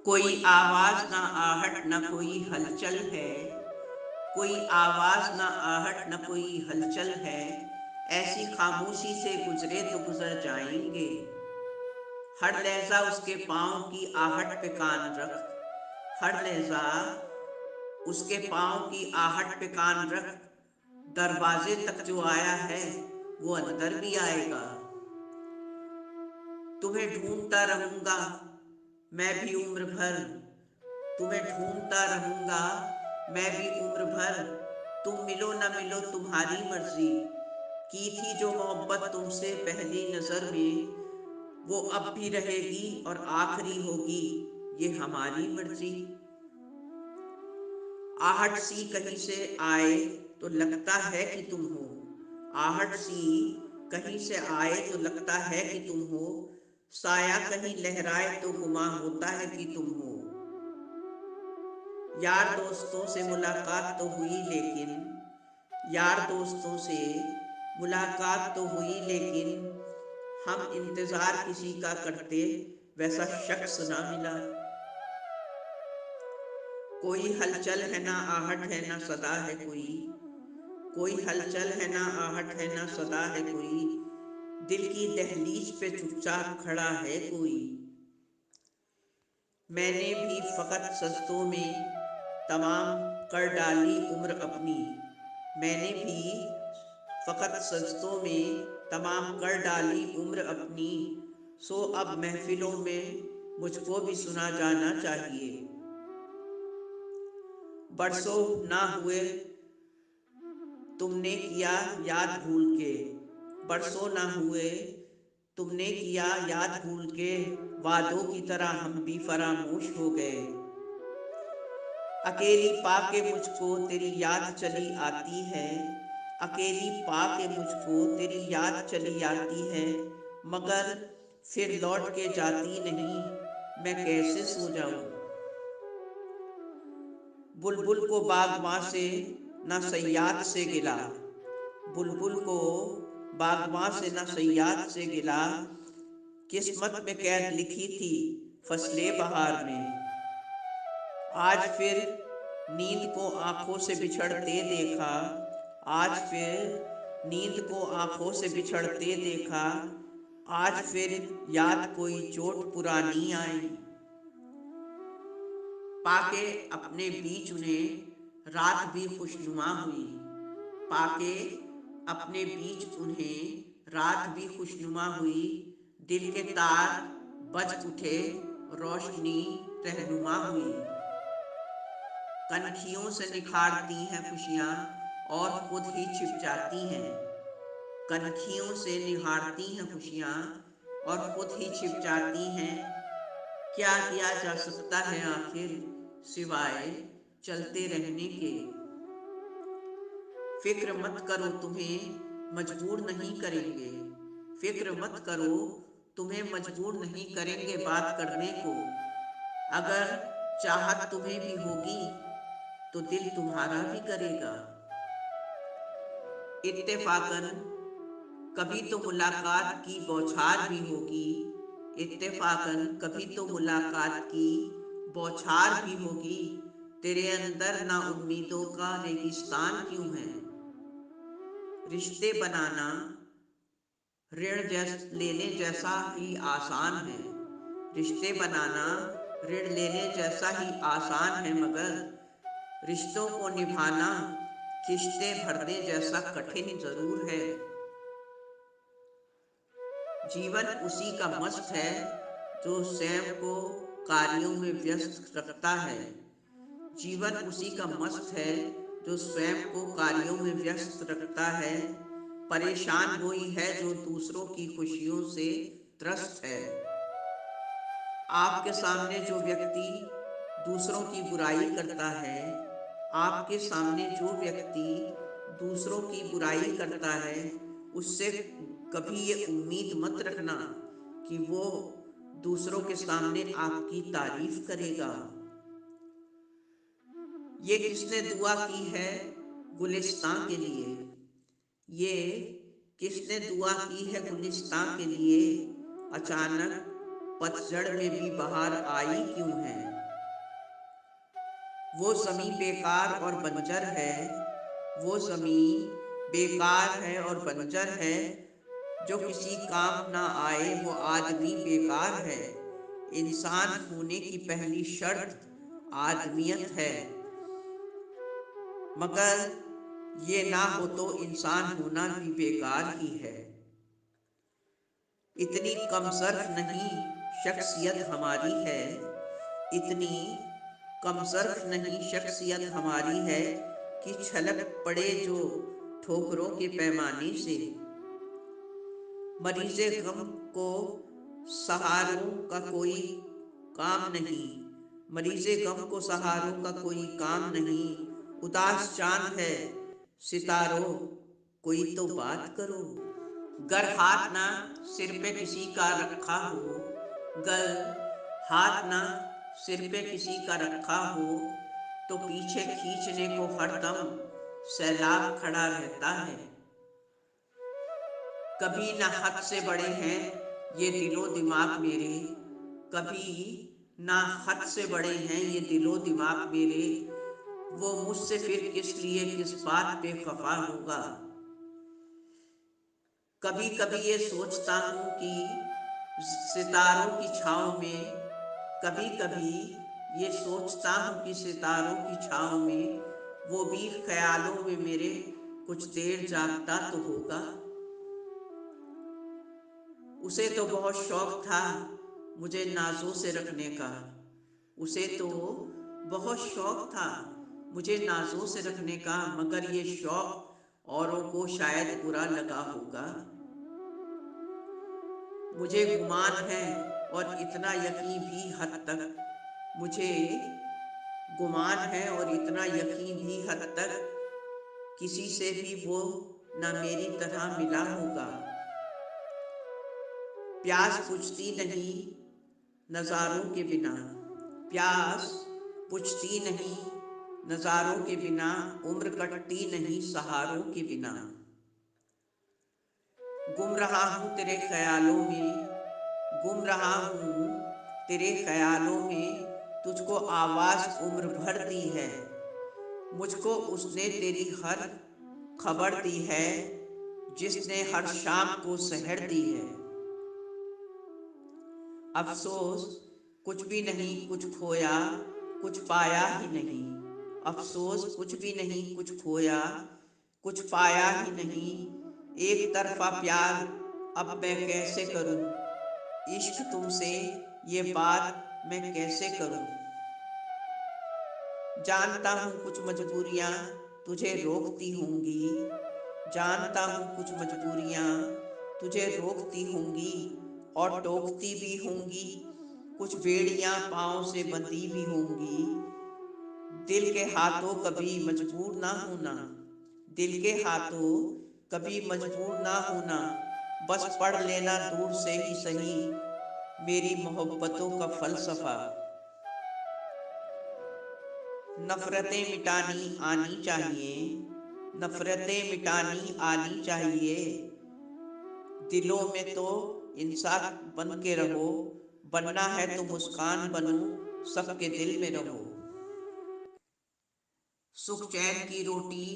कोई आवाज ना आहट न कोई हलचल है, कोई आवाज ना आहट न कोई हलचल है, ऐसी खामोशी से गुजरे तो गुजर जाएंगे। हर लहजा उसके पाँव की आहट पे कान रख, हर लहजा उसके पाँव की आहट पे कान रख, दरवाजे तक जो आया है वो अंदर भी आएगा। तुम्हें ढूंढता रहूंगा मैं भी उम्र भर, तुम्हें ढूंढता रहूंगा मैं भी उम्र भर, तुम मिलो न मिलो तुम्हारी मर्जी। की थी जो मोहब्बत तुमसे पहली नजर में, वो अब भी रहेगी और आखिरी होगी, ये हमारी मर्जी। आहट सी कहीं से आए तो लगता है कि तुम हो, आहट सी कहीं से आए तो लगता है कि तुम हो, साया कहीं लहराए तो गुमा होता है कि तुम हो। यार दोस्तों से मुलाकात तो हुई लेकिन, यार दोस्तों से मुलाकात तो हुई लेकिन, हम इंतजार किसी का करते वैसा शख्स ना मिला। कोई हलचल है ना आहट है ना सदा है कोई, कोई हलचल है ना आहट है ना सदा है कोई, दिल की दहलीज पे चुपचाप खड़ा है कोई। मैंने भी फकत सजदों में तमाम कर डाली उम्र अपनी, मैंने भी फकत सजदों में तमाम कर डाली उम्र अपनी, सो अब महफिलों में मुझको भी सुना जाना चाहिए। बरसों ना हुए तुमने किया याद भूल के, बरसों ना हुए तुमने किया याद भूल के, वादों की तरह हम भी फरामोश हो गए। अकेली पाके मुझको तेरी याद चली आती है, अकेली पाके मुझको तेरी याद चली आती है, मगर फिर लौट के जाती नहीं, मैं कैसे सो जाऊं। बुलबुल को बागबां से न सयाद से गिला, बुलबुल को बागबां से न सयाद से गिला, किस्मत में कैद लिखी थी फसले बहार में। आज फिर नींद को आंखों से बिछड़ते देखा, आज फिर नींद को आंखों से बिछड़ते देखा, आज फिर याद कोई चोट पुरानी आई। पाके अपने बीच उन्हें रात भी खुशनुमा हुई, पाके अपने बीच उन्हें रात भी खुशनुमा हुई, दिल के तार बज उठे रोशनी रहनुमा हुई। कनखियों से निखारती हैं खुशियाँ और खुद ही छिप जाती हैं, कनखियों से निहारती हैं खुशियाँ और खुद ही छिप जाती हैं। क्या किया जा सकता है आखिर सिवाय चलते रहने के। फिक्र मत करो तुम्हें मजबूर नहीं करेंगे, फिक्र मत करो तुम्हें मजबूर नहीं करेंगे बात करने को। अगर चाहत तुम्हें भी होगी तो दिल तुम्हारा भी करेगा। इत्तेफाकन कभी तो मुलाकात की बौछार भी होगी, इत्तेफाकन कभी तो मुलाकात की बौछार भी होगी, तेरे अंदर ना उम्मीदों का रेगिस्तान क्यों है। रिश्ते बनाना लेने जैसा ही आसान है, रिश्ते बनाना ऋण लेने जैसा ही आसान है, मगर रिश्तों को निभाना किश्ते भरने जैसा कठिन जरूर है। जीवन उसी का मस्त है जो स्वयं को कार्यों में व्यस्त रखता है, जीवन उसी का मस्त है जो स्वयं को कार्यों में व्यस्त रखता है, परेशान वही है जो दूसरों की खुशियों से त्रस्त है। आपके सामने जो व्यक्ति दूसरों की बुराई करता है, आपके सामने जो व्यक्ति दूसरों की बुराई करता है, उससे कभी ये उम्मीद मत रखना कि वो दूसरों के सामने आपकी तारीफ करेगा। ये किसने दुआ की है गुलिस्तां के लिए, ये किसने दुआ की है गुलिस्तां के लिए, अचानक पतझड़ में भी बहार आई क्यों है। वो ज़मीं बेकार और बंजर है, वो ज़मीं बेकार है और बंजर है, जो किसी काम ना आए वो आदमी बेकार है। इंसान होने की पहली शर्त आदमियत है, मगर ये ना हो तो इंसान होना भी बेकार ही है। इतनी कमसरफ नहीं शख्सियत हमारी है, इतनी कमसरफ नहीं शख्सियत हमारी है कि छलक पड़े जो ठोकरों के पैमाने से। मरीज़े गम को सहारों का कोई काम नहीं, मरीज़े गम को सहारों का कोई काम नहीं। उदास चांद है सितारों, कोई तो बात करो। गर हाथ ना सिर पे किसी का रखा हो, गर हाथ ना सिर पे किसी का रखा हो, तो पीछे खींचने को हरदम सैलाब खड़ा रहता है। कभी ना हद से बड़े हैं ये दिलो दिमाग मेरे, कभी ना हद से बड़े हैं ये दिलो दिमाग मेरे। वो मुझसे फिर किस लिए किस बात पे खफा होगा। कभी कभी ये सोचता हूँ कि सितारों की छाँव में, कभी कभी ये सोचता हूँ कि सितारों की छाँव में वो भी ख्यालों में मेरे कुछ देर जागता तो होगा। उसे तो बहुत शौक था मुझे नाजों से रखने का, उसे तो बहुत शौक था मुझे नाजों से रखने का, मगर ये शौक औरों को शायद बुरा लगा होगा। मुझे गुमान है और इतना यकीन भी हद तक, मुझे गुमान है और इतना यकीन भी हद तक, किसी से भी वो न मेरी तरह मिला होगा। प्यास बुझती नहीं नज़ारों के बिना, प्यास बुझती नहीं नज़ारों के बिना, उम्र कटती नहीं सहारों के बिना। गुम रहा हूँ तेरे ख्यालों में, गुम रहा हूँ तेरे ख्यालों में, तुझको आवाज़ उम्र भर दी है, मुझको उसने तेरी हर खबर दी है, जिसने हर शाम को सहर दी है। अफसोस कुछ भी नहीं कुछ खोया कुछ पाया ही नहीं, अफसोस कुछ भी नहीं कुछ खोया कुछ पाया ही नहीं। एक तरफा प्यार अब मैं कैसे करूं, इश्क तुमसे ये बात मैं कैसे करूं। जानता हूँ कुछ मजबूरियाँ तुझे रोकती होंगी, जानता हूँ कुछ मजबूरियाँ तुझे रोकती होंगी और टोकती भी होंगी, कुछ बेड़ियाँ पाँव से बंधी भी होंगी। दिल के हाथों कभी मजबूर ना होना, दिल के हाथों कभी मजबूर ना होना, बस पढ़ लेना दूर से ही सही मेरी मोहब्बतों का फलसफा। नफरतें मिटानी आनी चाहिए, नफरतें मिटानी आनी चाहिए, दिलों में तो इंसान बन के रहो, बनना है तो मुस्कान बनो सबके दिल में रहो। सुख चैन की रोटी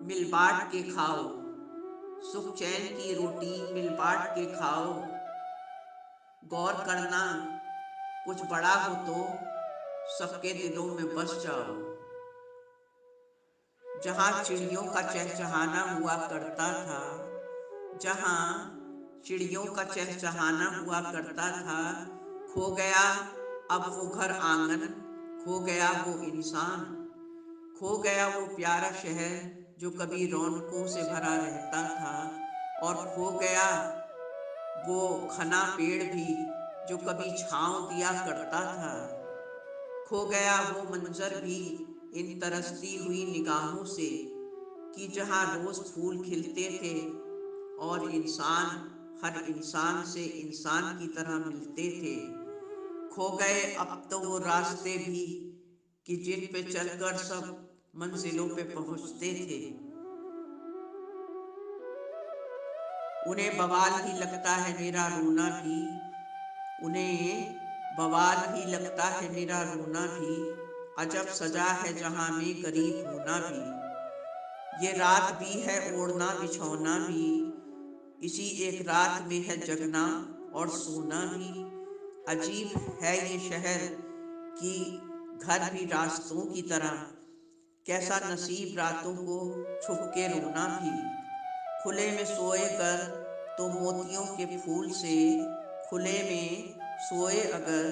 मिल बांट के खाओ, सुख चैन की रोटी मिल बांट के खाओ। गौर करना कुछ बड़ा हो तो सबके दिलों में बस जाओ। जहाँ चिड़ियों का चहचहाना हुआ करता था, जहाँ चिड़ियों का चहचहाना हुआ करता था, खो गया अब वो घर आंगन, खो गया वो इंसान, खो गया वो प्यारा शहर जो कभी रौनकों से भरा रहता था, और खो गया वो घना पेड़ भी जो कभी छाँव दिया करता था, खो गया वो मंजर भी इन तरसती हुई निगाहों से कि जहाँ रोज़ फूल खिलते थे और इंसान हर इंसान से इंसान की तरह मिलते थे। खो गए अब तो वो रास्ते भी कि जिन पे चलकर सब मंजिलों पे पहुँचते थे। उन्हें बवाल ही लगता है मेरा रोना भी, उन्हें बवाल ही लगता है मेरा रोना भी, अजब सजा है जहाँ में गरीब होना भी। ये रात भी है ओढ़ना बिछौना भी, इसी एक रात में है जगना और सोना भी। अजीब है ये शहर कि घर भी रास्तों की तरह, कैसा नसीब रातों को छुप के रोना भी। खुले में सोए कर तो मोतियों के फूल से, खुले में सोए अगर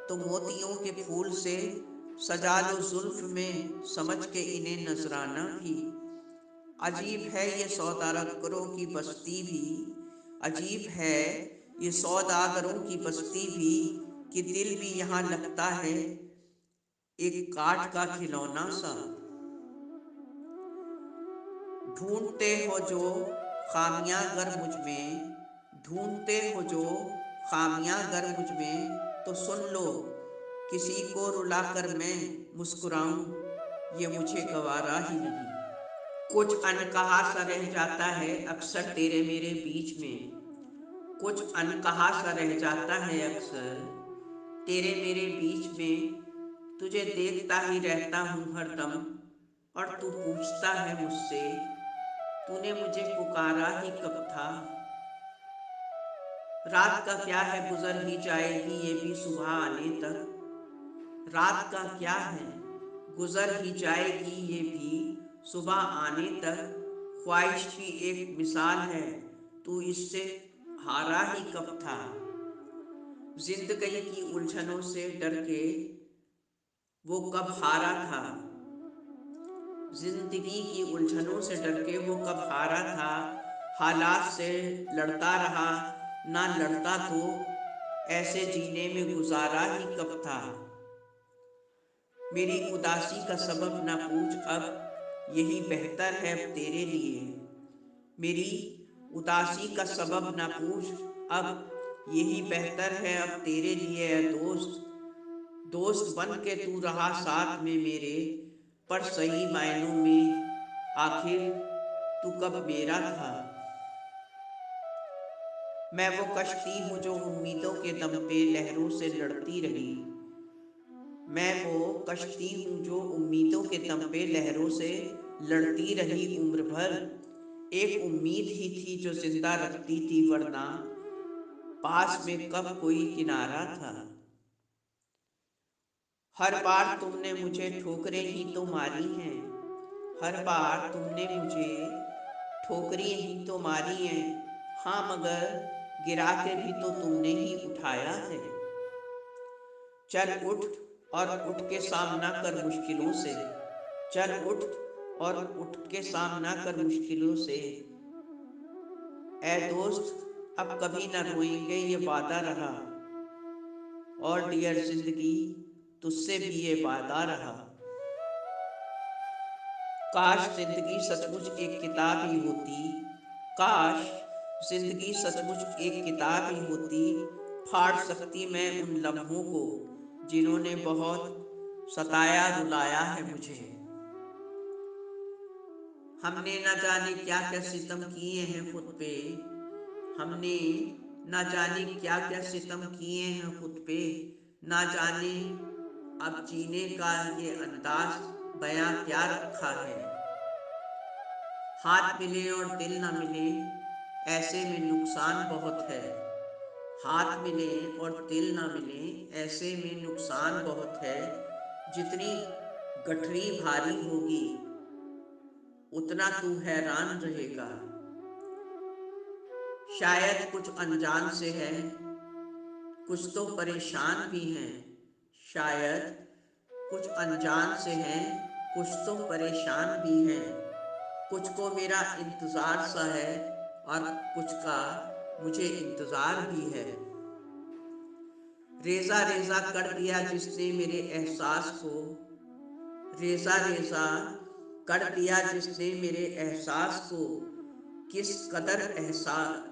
तो मोतियों के फूल से, सजा लो जुल्फ में समझ के इन्हें नजराना भी। अजीब है ये सौदागरों की बस्ती भी, अजीब है ये सौदागरों की बस्ती भी, कि दिल भी यहाँ लगता है एक काठ का खिलौना सा। ढूंढते हो जो खामियां गर मुझ में, ढूंढते हो जो खामियां गर मुझ में, तो सुन लो किसी को रुलाकर मैं मुस्कुराऊं, ये मुझे गवारा ही नहीं। कुछ अनकहा सा रह जाता है अक्सर तेरे मेरे बीच में, कुछ अनकहा सा रह जाता है अक्सर तेरे मेरे बीच में। तुझे देखता ही रहता हूँ हरदम, और तू पूछता है मुझसे तूने मुझे पुकारा ही कब था। रात का क्या है गुजर ही जाएगी ये भी सुबह आने तक, रात का क्या है गुजर ही जाएगी ये भी सुबह आने तक। ख्वाहिश की एक मिसाल है तू इससे हारा ही कब था। जिंदगी की उलझनों से डर के वो कब हारा था, जिंदगी की उलझनों से डर के वो कब हारा था। हालात से लड़ता रहा, ना लड़ता तो ऐसे जीने में गुजारा ही कब था। मेरी उदासी का सबब ना पूछ अब, यही बेहतर है अब तेरे लिए। मेरी उदासी का सबब ना पूछ अब, यही बेहतर है अब तेरे लिए है दोस्त। दोस्त बन के तू रहा साथ में मेरे, पर सही मायनों में आखिर तू कब मेरा था। मैं वो कश्ती हूँ जो उम्मीदों के दम पे लहरों से लड़ती रही, मैं वो कश्ती हूँ जो उम्मीदों के दम पे लहरों से लड़ती रही उम्र भर। एक उम्मीद ही थी जो जिंदा रखती थी, वरना पास में कब कोई किनारा था। हर बार तुमने मुझे ठोकरें ही तो मारी हैं, हर बार तुमने मुझे ठोकरें ही तो मारी हैं। हाँ मगर गिरा के भी तो तुमने ही उठाया है। चल उठ और उठ के सामना कर मुश्किलों से, चल उठ और उठ के सामना कर मुश्किलों से। ऐ दोस्त अब कभी न रोएंगे ये वादा रहा, और डियर जिंदगी तुझसे भी ये वादा रहा। काश जिंदगी सचमुच एक किताब ही होती, काश जिंदगी सचमुच एक किताब ही होती। फाड़ सकती मैं उन लम्हों को जिन्होंने बहुत सताया रुलाया है मुझे। हमने न जाने क्या क्या सितम किए हैं खुद पे, हमने न जाने क्या क्या सितम किए हैं खुद पे। ना जाने अब जीने का ये अंदाज बयां क्या रखा है। हाथ मिले और दिल न मिले ऐसे में नुकसान बहुत है, हाथ मिले और दिल न मिले ऐसे में नुकसान बहुत है। जितनी गठरी भारी होगी उतना तू हैरान रहेगा। शायद कुछ अनजान से है, कुछ तो परेशान भी हैं। शायद कुछ अनजान से हैं, कुछ तो परेशान भी हैं। कुछ को मेरा इंतज़ार सा है और कुछ का मुझे इंतज़ार भी है। रेज़ा रेज़ा कर दिया जिसने मेरे एहसास को, रेज़ा रेज़ा कर दिया जिसने मेरे एहसास को। किस कदर एहसास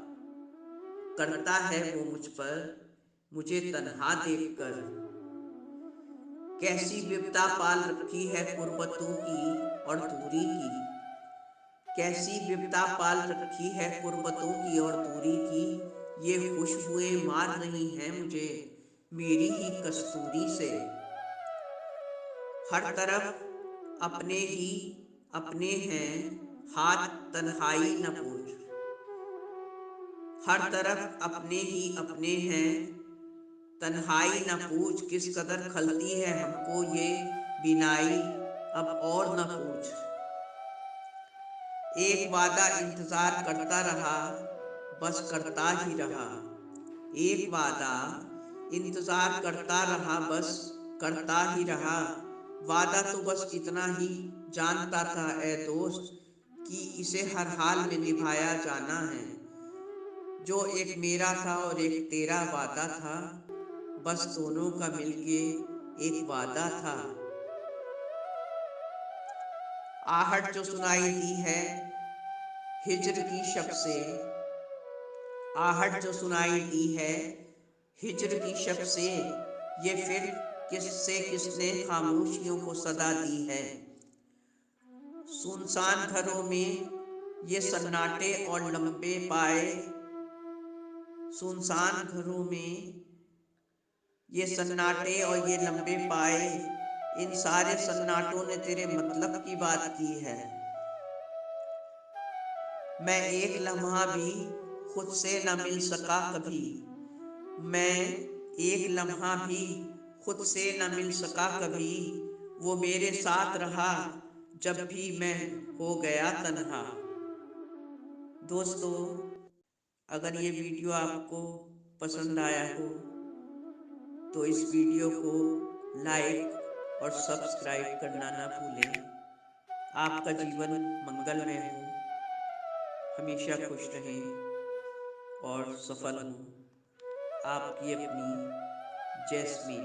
करता है वो मुझ पर मुझे तन्हा देखकर। कैसी विपदा पाल रखी है कुर्बतों की और दूरी की, कैसी विपदा पाल रखी है कुर्बतों की और दूरी की। ये खुशबुएं मार रही हैं मुझे मेरी ही कस्तूरी से। हर तरफ अपने ही अपने हैं, हाथ तन्हाई न पूछ। हर तरफ अपने ही अपने हैं, तन्हाई न पूछ। किस कदर खलती है हमको ये बिनाई, अब और न पूछ। एक वादा इंतजार करता रहा, बस करता ही रहा। एक वादा इंतजार करता रहा, बस करता ही रहा। वादा तो बस इतना ही जानता था ए दोस्त, कि इसे हर हाल में निभाया जाना है। जो एक मेरा था और एक तेरा वादा था, बस दोनों का मिलके एक वादा था। आहट जो सुनाई दी है हिज्र की शब से, आहट जो सुनाई दी है हिज्र की शब से, ये फिर किससे किसने खामोशियों को सदा दी है। सुनसान घरों में ये सन्नाटे और लंबे पाए, सुनसान घरों में ये सन्नाटे और ये लंबे पाए। इन सारे सन्नाटों ने तेरे मतलब की बात की है। मैं एक लम्हा भी खुद से न मिल सका कभी, मैं एक लम्हा भी खुद से न मिल सका कभी। वो मेरे साथ रहा जब भी मैं हो गया तन्हा। दोस्तों, अगर ये वीडियो आपको पसंद आया हो तो इस वीडियो को लाइक और सब्सक्राइब करना ना भूलें। आपका जीवन मंगलमय हो, हमेशा खुश रहें और सफल हों। आपकी अपनी जैस्मीन।